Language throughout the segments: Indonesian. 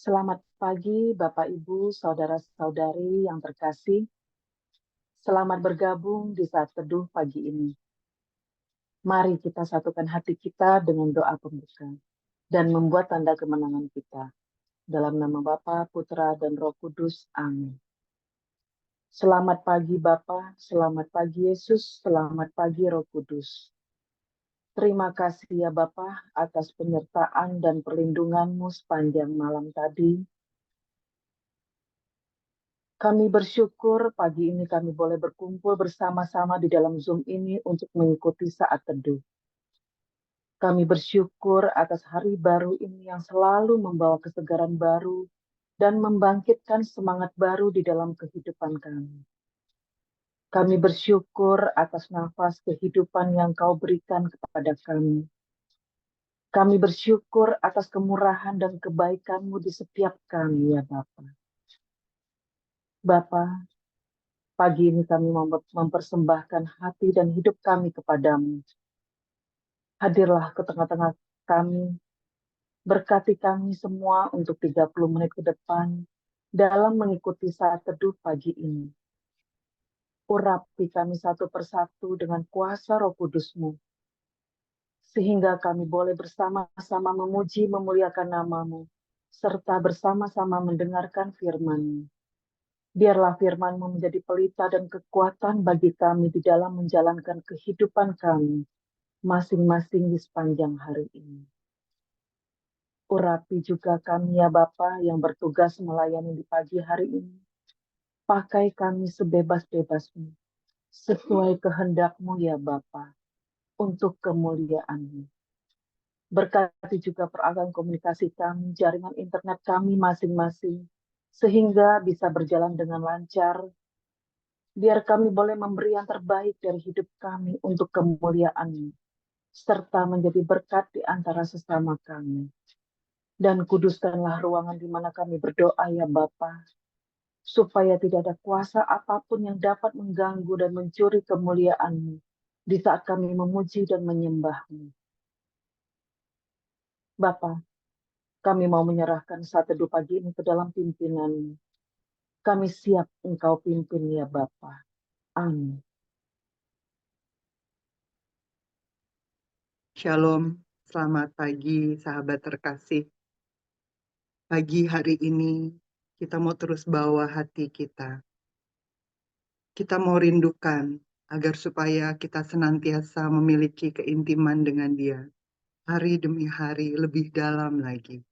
Selamat pagi, Bapak, Ibu, saudara-saudari yang terkasih. Selamat bergabung di saat teduh pagi ini. Mari kita satukan hati kita dengan doa pembuka dan membuat tanda kemenangan kita. Dalam nama Bapa, Putra, dan Roh Kudus. Amin. Selamat pagi Bapa, selamat pagi Yesus, selamat pagi Roh Kudus. Terima kasih ya Bapa atas penyertaan dan perlindungan-Mu sepanjang malam tadi. Kami bersyukur pagi ini kami boleh berkumpul bersama-sama di dalam Zoom ini untuk mengikuti saat teduh. Kami bersyukur atas hari baru ini yang selalu membawa kesegaran baru dan membangkitkan semangat baru di dalam kehidupan kami. Kami bersyukur atas nafas kehidupan yang Kau berikan kepada kami. Kami bersyukur atas kemurahan dan kebaikan-Mu di setiap kami, ya Bapa. Bapa, pagi ini kami mempersembahkan hati dan hidup kami kepadamu. Hadirlah ke tengah-tengah kami, berkati kami semua untuk 30 menit ke depan dalam mengikuti saat teduh pagi ini. Urapi kami satu persatu dengan kuasa Roh Kudus-Mu, sehingga kami boleh bersama-sama memuji memuliakan nama-Mu, serta bersama-sama mendengarkan firman-Mu. Biarlah firman-Mu menjadi pelita dan kekuatan bagi kami di dalam menjalankan kehidupan kami, masing-masing di sepanjang hari ini. Urapi juga kami ya Bapa yang bertugas melayani di pagi hari ini. Pakai kami sebebas-bebasmu, sesuai kehendak-Mu ya Bapa, untuk kemuliaan-Mu. Berkati juga peralatan komunikasi kami, jaringan internet kami masing-masing, sehingga bisa berjalan dengan lancar. Biar kami boleh memberi yang terbaik dari hidup kami untuk kemuliaan-Mu, serta menjadi berkat di antara sesama kami. Dan kuduskanlah ruangan di mana kami berdoa ya Bapa, supaya tidak ada kuasa apapun yang dapat mengganggu dan mencuri kemuliaan-Mu di saat kami memuji dan menyembah-Mu. Bapa, kami mau menyerahkan saat teduh pagi ini ke dalam pimpinan-Mu. Kami siap Engkau pimpin ya Bapa. Amin. Shalom, selamat pagi sahabat terkasih. Pagi hari ini kita mau terus bawa hati kita. Kita mau rindukan agar supaya kita senantiasa memiliki keintiman dengan Dia. Hari demi hari lebih dalam lagi.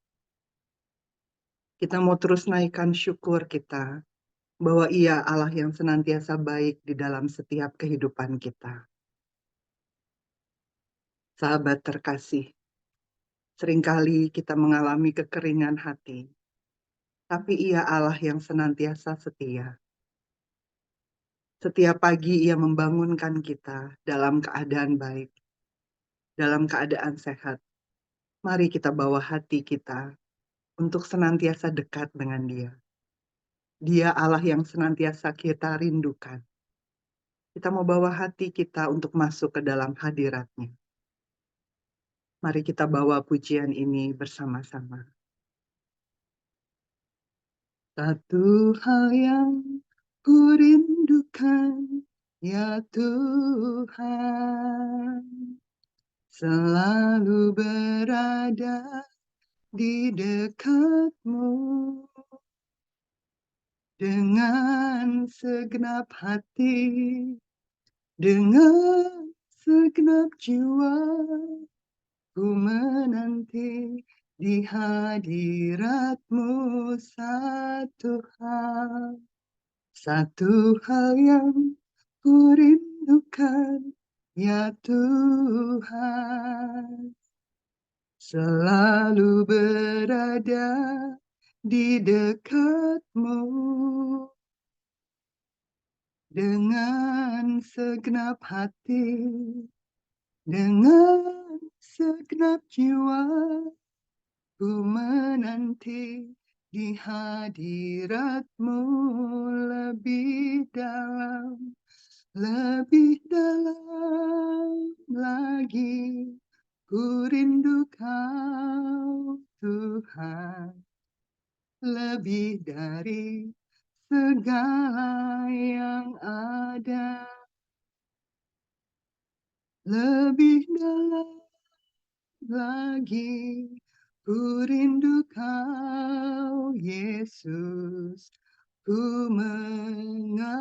Kita mau terus naikkan syukur kita bahwa Ia Allah yang senantiasa baik di dalam setiap kehidupan kita. Sahabat terkasih, seringkali kita mengalami kekeringan hati. Tapi Ia Allah yang senantiasa setia. Setiap pagi Ia membangunkan kita dalam keadaan baik, dalam keadaan sehat. Mari kita bawa hati kita untuk senantiasa dekat dengan Dia. Dia Allah yang senantiasa kita rindukan. Kita mau bawa hati kita untuk masuk ke dalam hadirat-Nya. Mari kita bawa pujian ini bersama-sama. Satu hal yang ku rindukan, ya Tuhan, selalu berada di dekat-Mu dengan segenap hati, dengan segenap jiwa, ku menanti di hadirat-Mu satu hal yang ku rindukan, ya Tuhan, selalu berada di dekat-Mu dengan segenap hati, dengan segenap jiwa, ku menanti di hadirat-Mu lebih dalam lagi. Ku rindu Kau, Tuhan. lebih dari segala yang ada, lebih dalam lagi. Ku rindu Kau, Yesus, ku mengasihimu.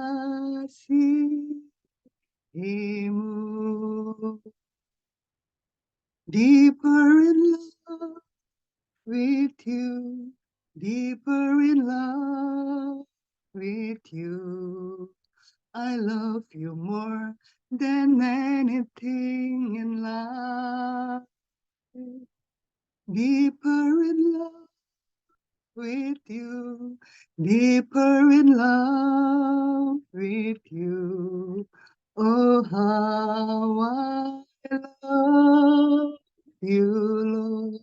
Deeper in love with you, deeper in love with you. I love you more than anything in life. Deeper in love with you, deeper in love with you. Oh, how I love you, Lord.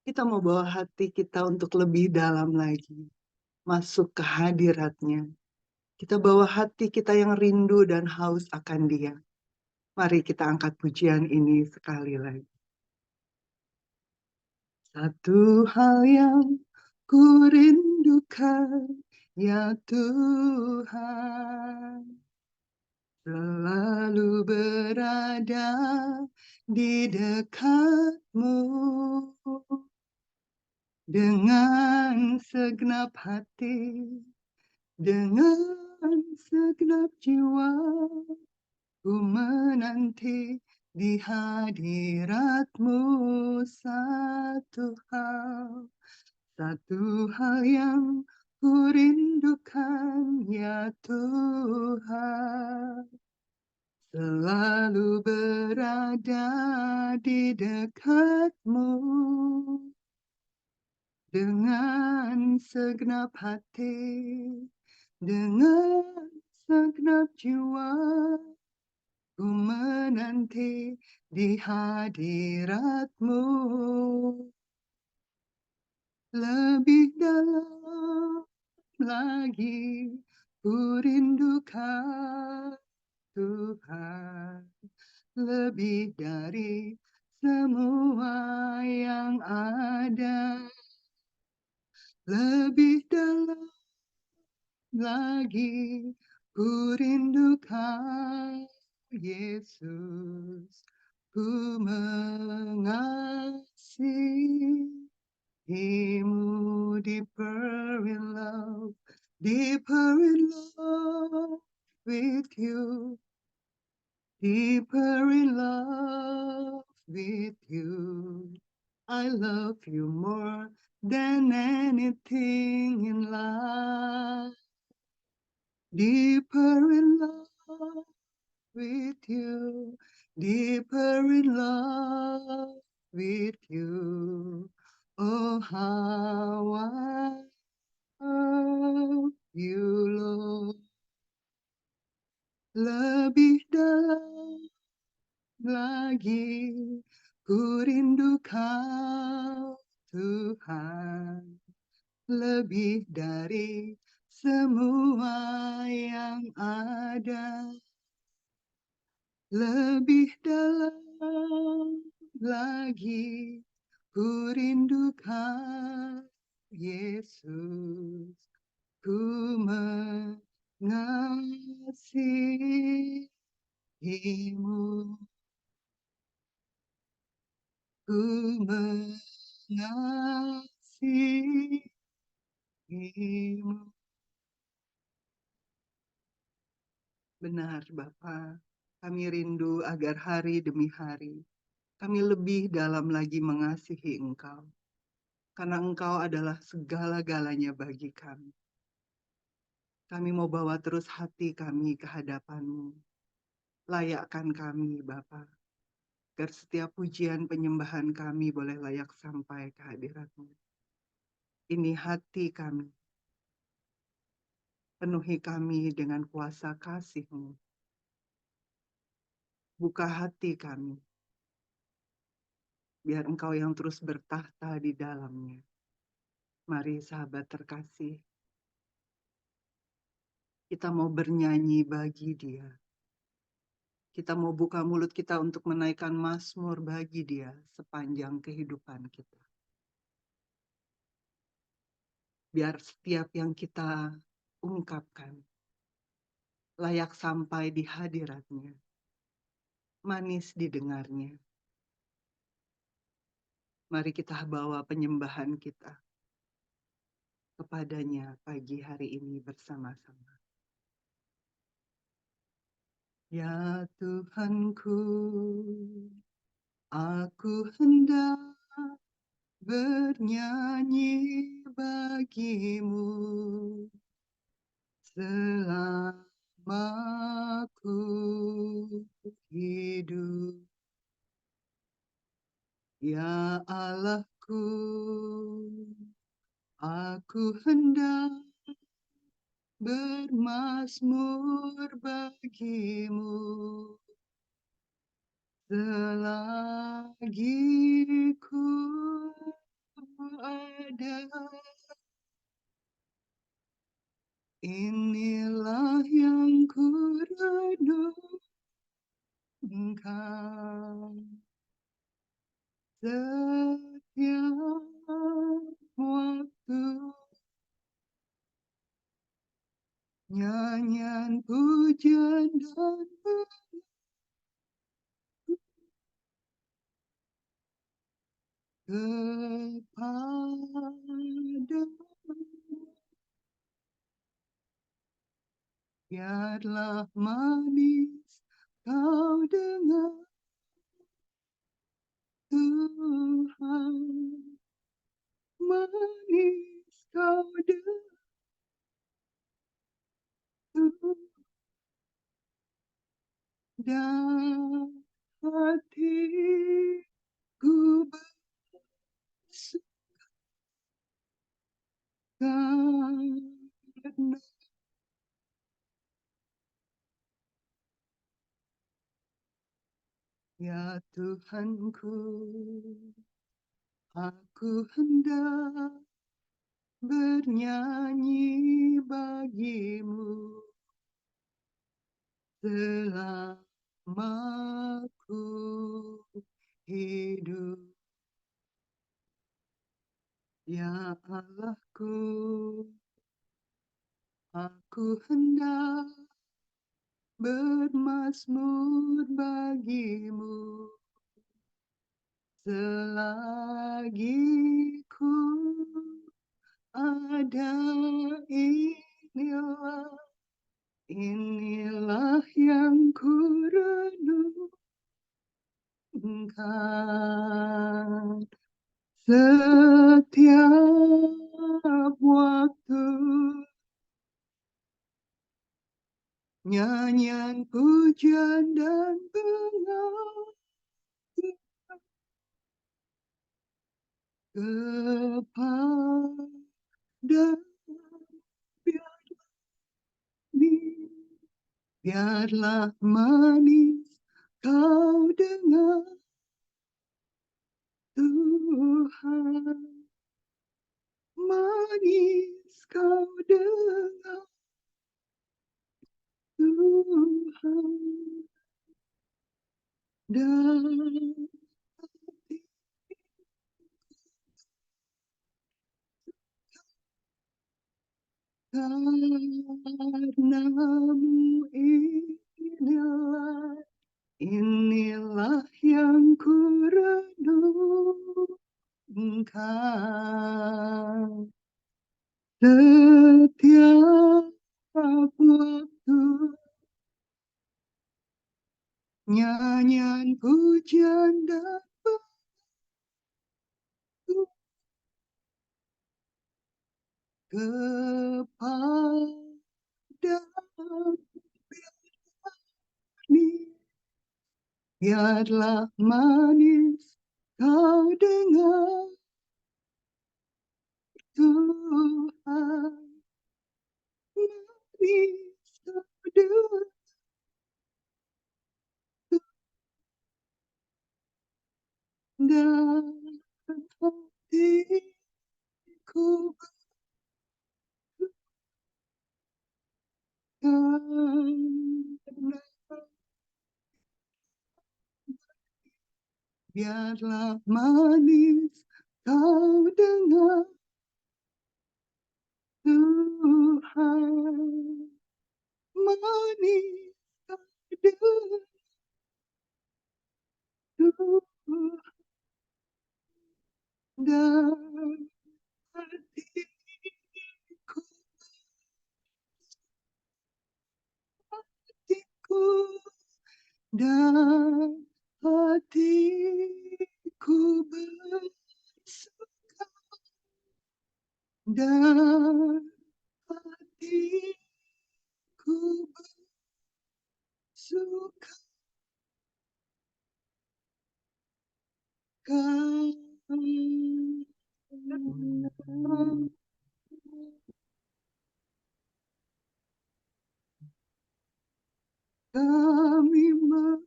Kita mau bawa hati kita untuk lebih dalam lagi, masuk ke hadiratnya. Kita bawa hati kita yang rindu dan haus akan Dia. Mari kita angkat pujian ini sekali lagi. Satu hal yang ku rindukan, ya Tuhan, selalu berada di dekat-Mu dengan segenap hati, dengan segenap jiwa. Ku menanti di hadirat-Mu satu hal yang ku rindukan, ya Tuhan, selalu berada di dekat-Mu dengan segenap hati, dengan segenap jiwa. Ku menanti di hadirat-Mu lebih dalam lagi. Ku rindukan Tuhan lebih dari semua yang ada, lebih dalam lagi. Ku rindukan Yesus, ku mengasihimu. Deeper in love with you, deeper in love with you. I love you more than anything in life. Deeper in love with you, deeper in love with you. Oh, how I love you, Lord. Lebih dalam lagi, ku rindu Kau, Tuhan. Lebih dari semua yang ada, lebih dalam lagi. Ku rindukan Yesus, ku mengasihimu, ku mengasihimu. Benar, Bapa, kami rindu agar hari demi hari kami lebih dalam lagi mengasihi Engkau, karena Engkau adalah segala-galanya bagi kami. Kami mau bawa terus hati kami ke hadapan-Mu. Layakkan kami, Bapa, agar setiap pujian penyembahan kami boleh layak sampai ke hadirat-Mu. Ini hati kami, penuhi kami dengan kuasa kasih-Mu. Buka hati kami, biar Engkau yang terus bertahta di dalamnya. Mari sahabat terkasih, kita mau bernyanyi bagi Dia. Kita mau buka mulut kita untuk menaikkan mazmur bagi Dia sepanjang kehidupan kita. Biar setiap yang kita ungkapkan layak sampai di hadiratnya, manis didengarnya. Mari kita bawa penyembahan kita kepadanya pagi hari ini bersama-sama. Ya Tuhanku, aku hendak bernyanyi bagimu selama ku hidup. Ya Allahku, aku hendak bermazmur bagimu selagi ku ada. Inilah yang ku renungkan setiap waktu. Nyanyian pujian dan kepadamu. Biarlah manis kau dengar Tuhan, manis kau dengar dan hatiku bersuka karena ya Tuhanku, aku hendak bernyanyi bagimu selama ku hidup. Ya Allahku, aku hendak bermazmur bagimu selagi ku ada. Inilah yang ku renungkan setiap waktu. Nyanyian pujian dan pengakuan kepada biarlah manis kau dengar Tuhan, manis kau dengar Tuhan, dan karenamu inilah yang ku renungkan setiap waktu. Nyanyian pujian dan kepada biarlah manis kau dengar Tuhan, manis kau dengar dan hatiku karena biarlah manis kau dengar manis kau dan hatiku, hatiku dan hatiku bersuka dan hatiku bersuka kami memuji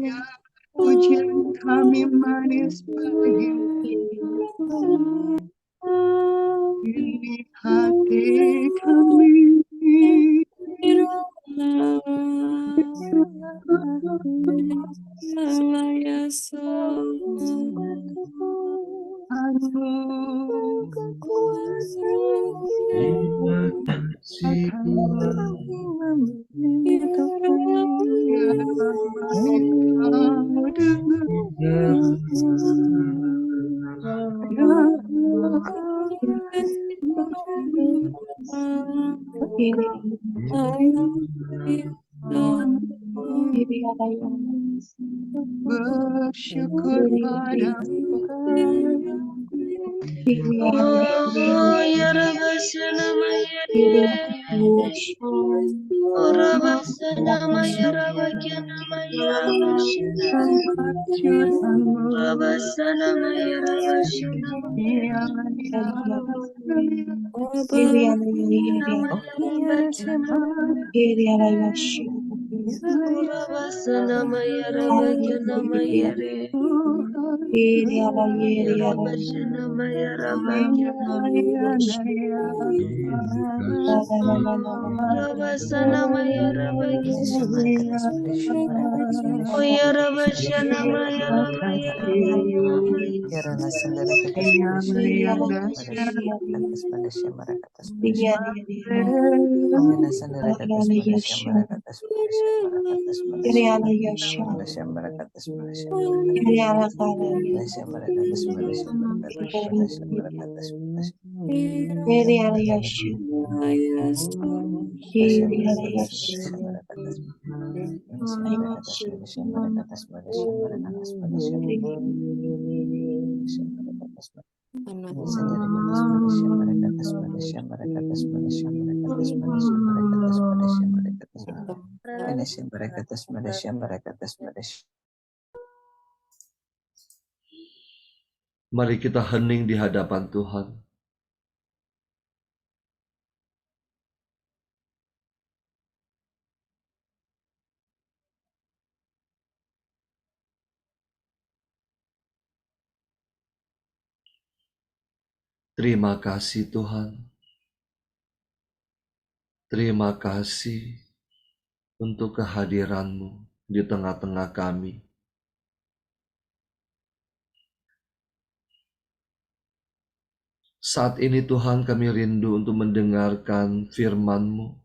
ya, pujian kami manis bagimu. Ini hati kami bersyukur padamu. Oh, ya Rabbana Maya, oh Rabbana Maya, Rabbana Maya, Tempat curhatmu Rabbana Maya, Rabbana Maya, Rabbana Maya, Rabbana Maya, Rabbana Maya, Rabbana Maya, oh ya Rabbana Maya, Yarana sandara katas padasya katas padasya marakatas padasya Amena sandara katas padasya marakatas padasya marakatas padasya padasya marakatas padasya padasya marakatas padasya marakatas padasya marakatas padasya padasya marakatas padasya marakatas padasya marakatas padasya marakatas padasya marakatas sandara katas padasya marakatas padasya marakatas padasya marakatas padasya marakatas padasya marakatas padasya marakatas padasya marakatas padasya. Mari kita hening di hadapan Tuhan. Terima kasih Tuhan. Terima kasih untuk kehadiran-Mu di tengah-tengah kami. Saat ini Tuhan, kami rindu untuk mendengarkan firman-Mu.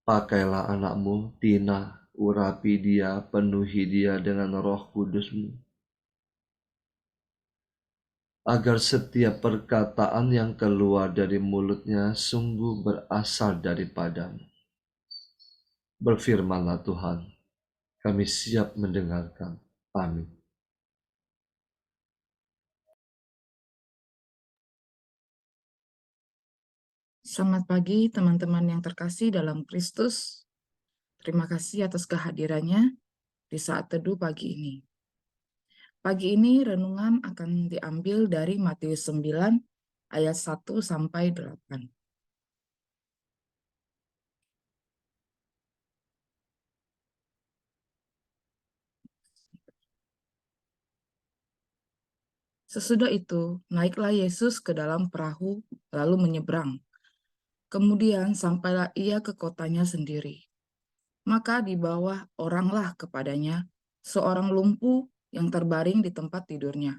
Pakailah anak-Mu, Tina, urapi dia, penuhi dia dengan Roh Kudus-Mu, agar setiap perkataan yang keluar dari mulutnya sungguh berasal daripada-Mu. Berfirmanlah Tuhan, kami siap mendengarkan. Amin. Selamat pagi teman-teman yang terkasih dalam Kristus. Terima kasih atas kehadirannya di saat teduh pagi ini. Pagi ini renungan akan diambil dari Matius 9 ayat 1 sampai 8. Sesudah itu, naiklah Yesus ke dalam perahu lalu menyeberang. Kemudian sampailah ia ke kotanya sendiri. Maka di bawah oranglah kepadanya seorang lumpuh yang terbaring di tempat tidurnya.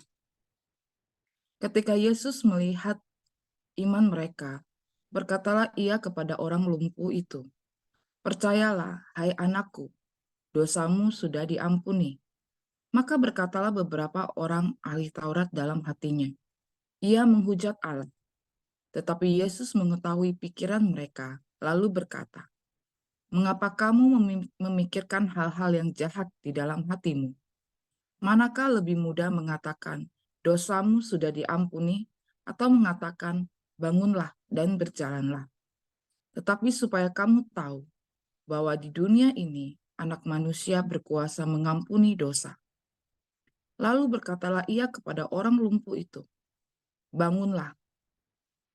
Ketika Yesus melihat iman mereka, berkatalah ia kepada orang lumpuh itu, "Percayalah, hai anakku, dosamu sudah diampuni." Maka berkatalah beberapa orang ahli Taurat dalam hatinya, "Ia menghujat Allah." Tetapi Yesus mengetahui pikiran mereka, lalu berkata, "Mengapa kamu memikirkan hal-hal yang jahat di dalam hatimu? Manakah lebih mudah mengatakan, dosamu sudah diampuni, atau mengatakan, bangunlah dan berjalanlah? Tetapi supaya kamu tahu bahwa di dunia ini Anak Manusia berkuasa mengampuni dosa." Lalu berkatalah ia kepada orang lumpuh itu, "Bangunlah,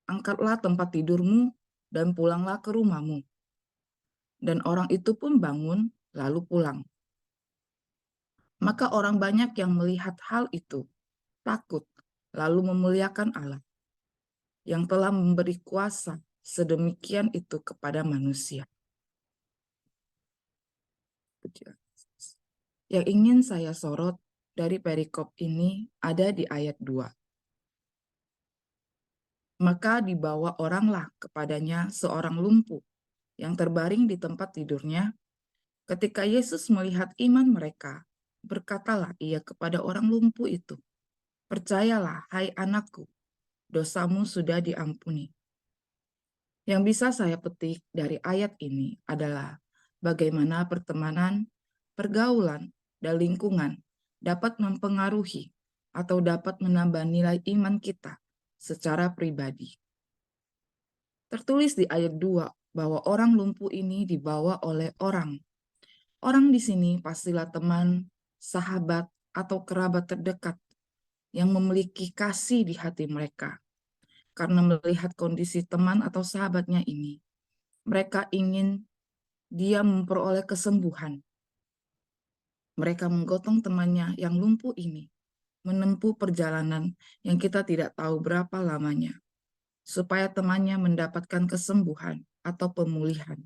angkatlah tempat tidurmu, dan pulanglah ke rumahmu." Dan orang itu pun bangun, lalu pulang. Maka orang banyak yang melihat hal itu takut, lalu memuliakan Allah, yang telah memberi kuasa sedemikian itu kepada manusia. Yang ingin saya sorot dari perikop ini ada di ayat 2. Maka dibawa oranglah kepadanya seorang lumpuh yang terbaring di tempat tidurnya. Ketika Yesus melihat iman mereka, berkatalah ia kepada orang lumpuh itu, "Percayalah, hai anakku, dosamu sudah diampuni." Yang bisa saya petik dari ayat ini adalah bagaimana pertemanan, pergaulan, dan lingkungan dapat mempengaruhi atau dapat menambah nilai iman kita secara pribadi. Tertulis di ayat 2 bahwa orang lumpuh ini dibawa oleh orang. Orang di sini pastilah teman, sahabat, atau kerabat terdekat yang memiliki kasih di hati mereka. Karena melihat kondisi teman atau sahabatnya ini, mereka ingin dia memperoleh kesembuhan. Mereka menggotong temannya yang lumpuh ini menempuh perjalanan yang kita tidak tahu berapa lamanya, supaya temannya mendapatkan kesembuhan atau pemulihan.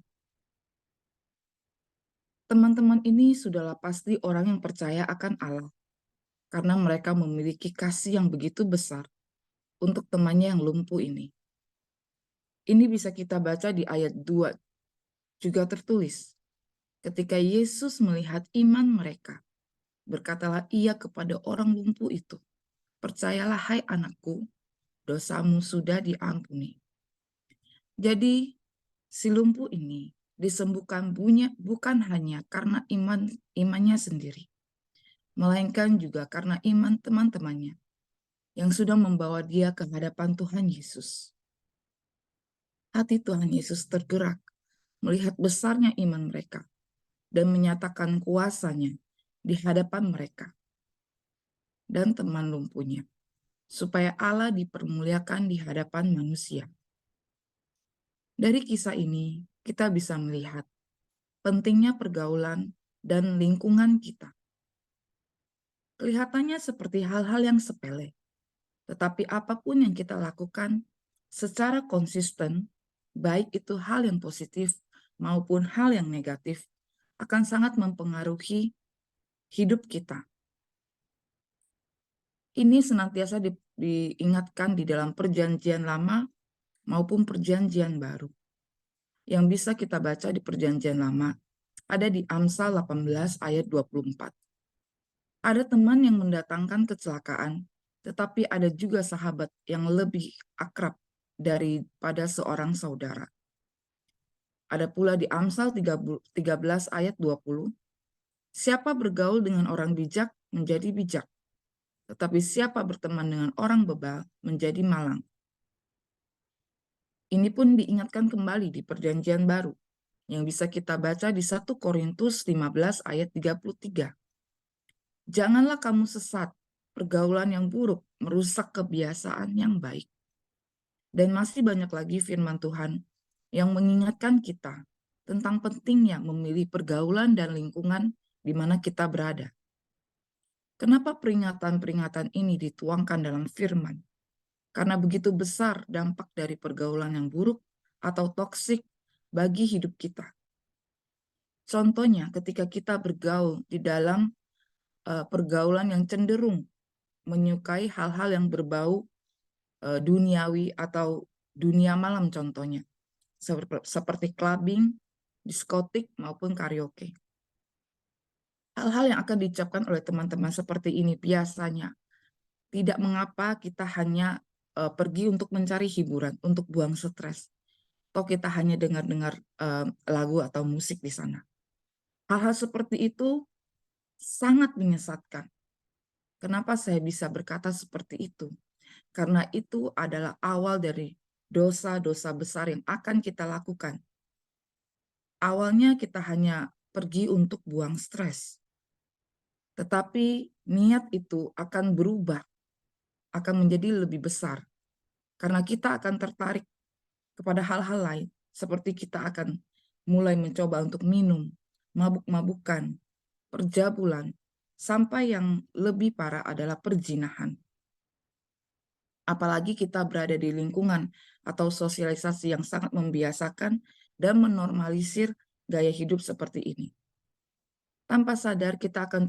Teman-teman ini sudahlah pasti orang yang percaya akan Allah, karena mereka memiliki kasih yang begitu besar untuk temannya yang lumpuh ini. Ini bisa kita baca di ayat 2, juga tertulis, ketika Yesus melihat iman mereka, berkatalah ia kepada orang lumpuh itu, "Percayalah, hai anakku, dosamu sudah diampuni." Jadi, si lumpuh ini disembuhkan bukan hanya karena imannya sendiri, melainkan juga karena iman teman-temannya yang sudah membawa dia ke hadapan Tuhan Yesus. Hati Tuhan Yesus tergerak melihat besarnya iman mereka dan menyatakan kuasanya di hadapan mereka dan teman lumpuhnya, supaya Allah dipermuliakan di hadapan manusia. Dari kisah ini, kita bisa melihat pentingnya pergaulan dan lingkungan kita. Kelihatannya seperti hal-hal yang sepele, tetapi apapun yang kita lakukan secara konsisten, baik itu hal yang positif maupun hal yang negatif, akan sangat mempengaruhi hidup kita. Ini senantiasa diingatkan di dalam Perjanjian Lama maupun Perjanjian Baru. Yang bisa kita baca di Perjanjian Lama ada di Amsal 18 ayat 24. Ada teman yang mendatangkan kecelakaan, tetapi ada juga sahabat yang lebih akrab daripada seorang saudara. Ada pula di Amsal 13 ayat 20, "Siapa bergaul dengan orang bijak menjadi bijak, tetapi siapa berteman dengan orang bebal menjadi malang." Ini pun diingatkan kembali di Perjanjian Baru, yang bisa kita baca di 1 Korintus 15 ayat 33. "Janganlah kamu sesat, pergaulan yang buruk merusak kebiasaan yang baik." Dan masih banyak lagi firman Tuhan yang mengingatkan kita tentang pentingnya memilih pergaulan dan lingkungan di mana kita berada. Kenapa peringatan-peringatan ini dituangkan dalam firman? Karena begitu besar dampak dari pergaulan yang buruk atau toksik bagi hidup kita. Contohnya ketika kita bergaul di dalam pergaulan yang cenderung menyukai hal-hal yang berbau duniawi atau dunia malam contohnya, seperti clubbing, diskotik, maupun karaoke. Hal-hal yang akan diucapkan oleh teman-teman seperti ini biasanya tidak mengapa kita hanya pergi untuk mencari hiburan, untuk buang stres. Atau kita hanya dengar-dengar lagu atau musik di sana. Hal-hal seperti itu sangat menyesatkan. Kenapa saya bisa berkata seperti itu? Karena itu adalah awal dari dosa-dosa besar yang akan kita lakukan. Awalnya kita hanya pergi untuk buang stres. Tetapi niat itu akan berubah, akan menjadi lebih besar. Karena kita akan tertarik kepada hal-hal lain, seperti kita akan mulai mencoba untuk minum, mabuk-mabukan, perjabulan, sampai yang lebih parah adalah perzinahan. Apalagi kita berada di lingkungan atau sosialisasi yang sangat membiasakan dan menormalisir gaya hidup seperti ini. Tanpa sadar kita akan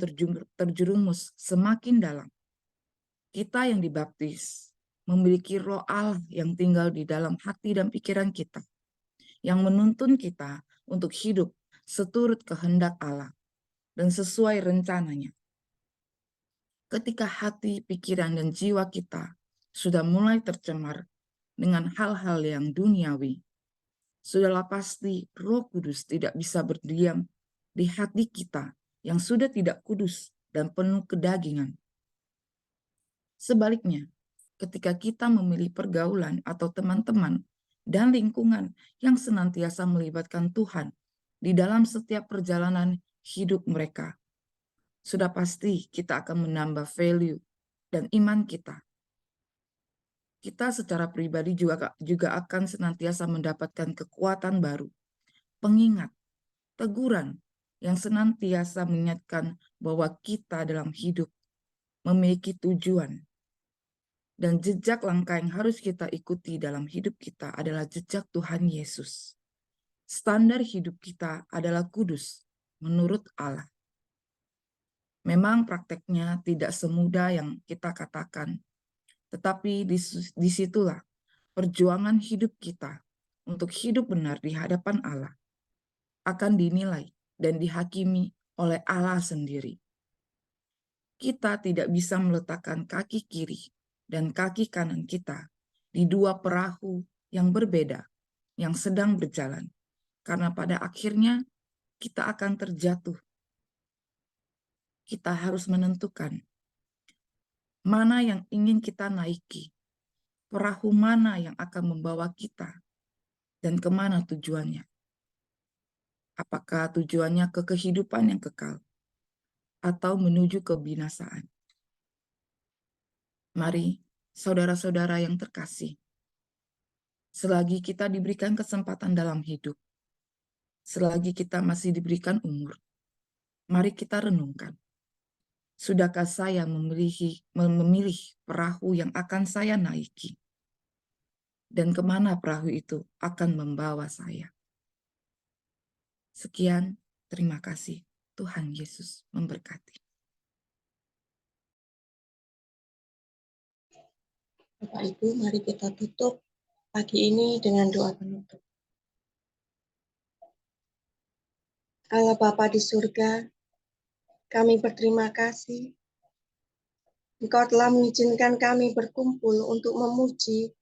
terjerumus semakin dalam. Kita yang dibaptis memiliki Roh Allah yang tinggal di dalam hati dan pikiran kita, yang menuntun kita untuk hidup seturut kehendak Allah dan sesuai rencananya. Ketika hati, pikiran, dan jiwa kita sudah mulai tercemar dengan hal-hal yang duniawi, sudahlah pasti Roh Kudus tidak bisa berdiam di hati kita yang sudah tidak kudus dan penuh kedagingan. Sebaliknya, ketika kita memilih pergaulan atau teman-teman dan lingkungan yang senantiasa melibatkan Tuhan di dalam setiap perjalanan hidup mereka, sudah pasti kita akan menambah value dan iman kita. Kita secara pribadi juga akan senantiasa mendapatkan kekuatan baru, pengingat, teguran yang senantiasa mengingatkan bahwa kita dalam hidup memiliki tujuan. Dan jejak langkah yang harus kita ikuti dalam hidup kita adalah jejak Tuhan Yesus. Standar hidup kita adalah kudus menurut Allah. Memang prakteknya tidak semudah yang kita katakan, tetapi disitulah perjuangan hidup kita untuk hidup benar di hadapan Allah akan dinilai dan dihakimi oleh Allah sendiri. Kita tidak bisa meletakkan kaki kiri dan kaki kanan kita di dua perahu yang berbeda yang sedang berjalan, karena pada akhirnya kita akan terjatuh. Kita harus menentukan mana yang ingin kita naiki, perahu mana yang akan membawa kita, dan kemana tujuannya. Apakah tujuannya ke kehidupan yang kekal atau menuju kebinasaan? Mari, saudara-saudara yang terkasih, selagi kita diberikan kesempatan dalam hidup, selagi kita masih diberikan umur, mari kita renungkan. Sudahkah saya memilih perahu yang akan saya naiki? Dan kemana perahu itu akan membawa saya? Sekian, terima kasih. Tuhan Yesus memberkati. Bapak Ibu, mari kita tutup pagi ini dengan doa penutup. Allah Bapa di surga, kami berterima kasih. Engkau telah mengizinkan kami berkumpul untuk memuji,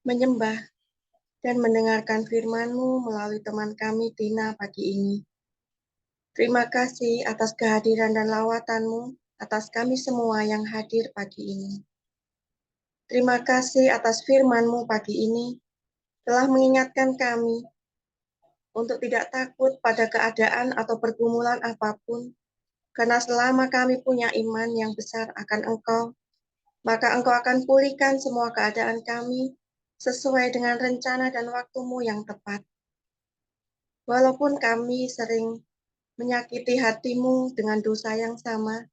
menyembah, dan mendengarkan firman-Mu melalui teman kami Tina pagi ini. Terima kasih atas kehadiran dan lawatan-Mu atas kami semua yang hadir pagi ini. Terima kasih atas firman-Mu pagi ini telah mengingatkan kami untuk tidak takut pada keadaan atau pergumulan apapun, karena selama kami punya iman yang besar akan Engkau, maka Engkau akan pulihkan semua keadaan kami sesuai dengan rencana dan waktu-Mu yang tepat. Walaupun kami sering menyakiti hati-Mu dengan dosa yang sama,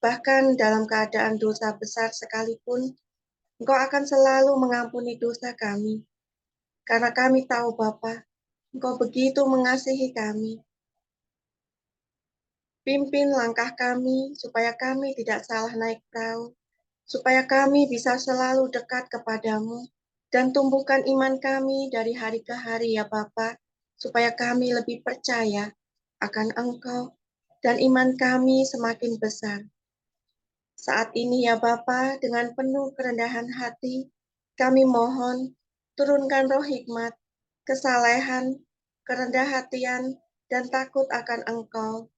bahkan dalam keadaan dosa besar sekalipun, Engkau akan selalu mengampuni dosa kami. Karena kami tahu Bapa, Engkau begitu mengasihi kami. Pimpin langkah kami supaya kami tidak salah naik perahu, supaya kami bisa selalu dekat kepadamu, dan tumbuhkan iman kami dari hari ke hari ya Bapa, supaya kami lebih percaya akan Engkau, dan iman kami semakin besar. Saat ini ya Bapa, dengan penuh kerendahan hati, kami mohon turunkan roh hikmat, kesalehan, kerendah hatian, dan takut akan Engkau,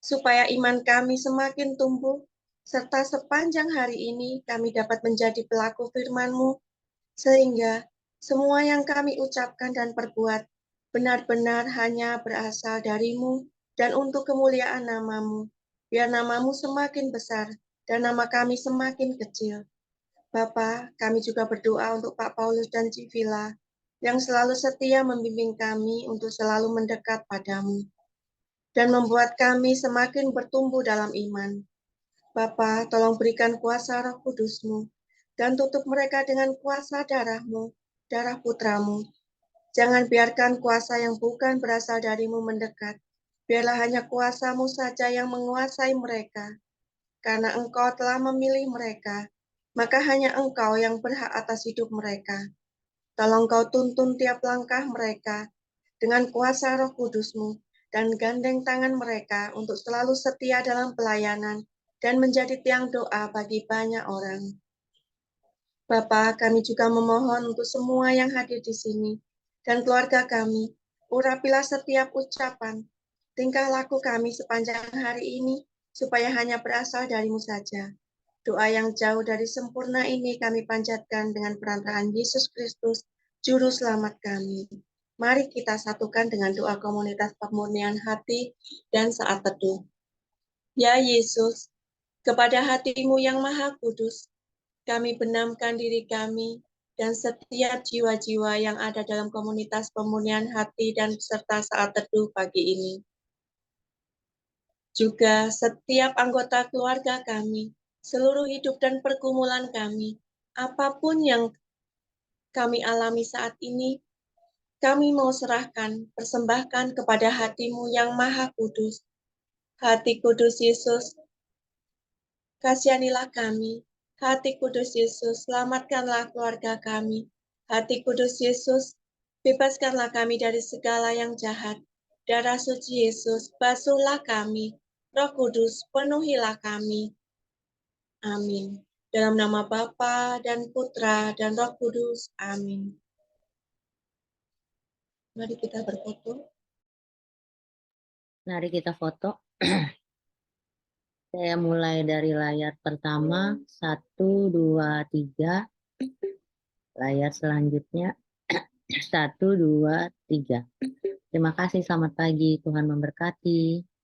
supaya iman kami semakin tumbuh, serta sepanjang hari ini kami dapat menjadi pelaku firman-Mu, sehingga semua yang kami ucapkan dan perbuat benar-benar hanya berasal dari-Mu dan untuk kemuliaan nama-Mu, biar nama-Mu semakin besar dan nama kami semakin kecil. Bapa, kami juga berdoa untuk Pak Paulus dan Civila, yang selalu setia membimbing kami untuk selalu mendekat padamu dan membuat kami semakin bertumbuh dalam iman. Bapa, tolong berikan kuasa Roh Kudus-Mu dan tutup mereka dengan kuasa darah-Mu, darah putramu. Jangan biarkan kuasa yang bukan berasal dari-Mu mendekat. Biarlah hanya kuasa-Mu saja yang menguasai mereka. Karena Engkau telah memilih mereka, maka hanya Engkau yang berhak atas hidup mereka. Tolong Kau tuntun tiap langkah mereka dengan kuasa Roh Kudus-Mu, dan gandeng tangan mereka untuk selalu setia dalam pelayanan dan menjadi tiang doa bagi banyak orang. Bapa, kami juga memohon untuk semua yang hadir di sini dan keluarga kami, urapilah setiap ucapan, tingkah laku kami sepanjang hari ini, supaya hanya berasal dari-Mu saja. Doa yang jauh dari sempurna ini kami panjatkan dengan perantaraan Yesus Kristus, Juru Selamat kami. Mari kita satukan dengan doa komunitas pemurnian hati dan saat teduh. Ya Yesus, kepada hati-Mu yang maha kudus, kami benamkan diri kami dan setiap jiwa-jiwa yang ada dalam komunitas pemurnian hati dan peserta saat teduh pagi ini. Juga setiap anggota keluarga kami, seluruh hidup dan pergumulan kami, apapun yang kami alami saat ini, kami mau serahkan, persembahkan kepada hati-Mu yang maha kudus. Hati kudus Yesus, kasihanilah kami. Hati kudus Yesus, selamatkanlah keluarga kami. Hati kudus Yesus, bebaskanlah kami dari segala yang jahat. Darah suci Yesus, basuhlah kami. Roh Kudus, penuhilah kami. Amin. Dalam nama Bapa dan Putra dan Roh Kudus. Amin. Mari kita berfoto. Mari kita foto. Saya mulai dari layar pertama, 1, 2, 3. Layar selanjutnya, 1, 2, 3. Terima kasih, selamat pagi. Tuhan memberkati.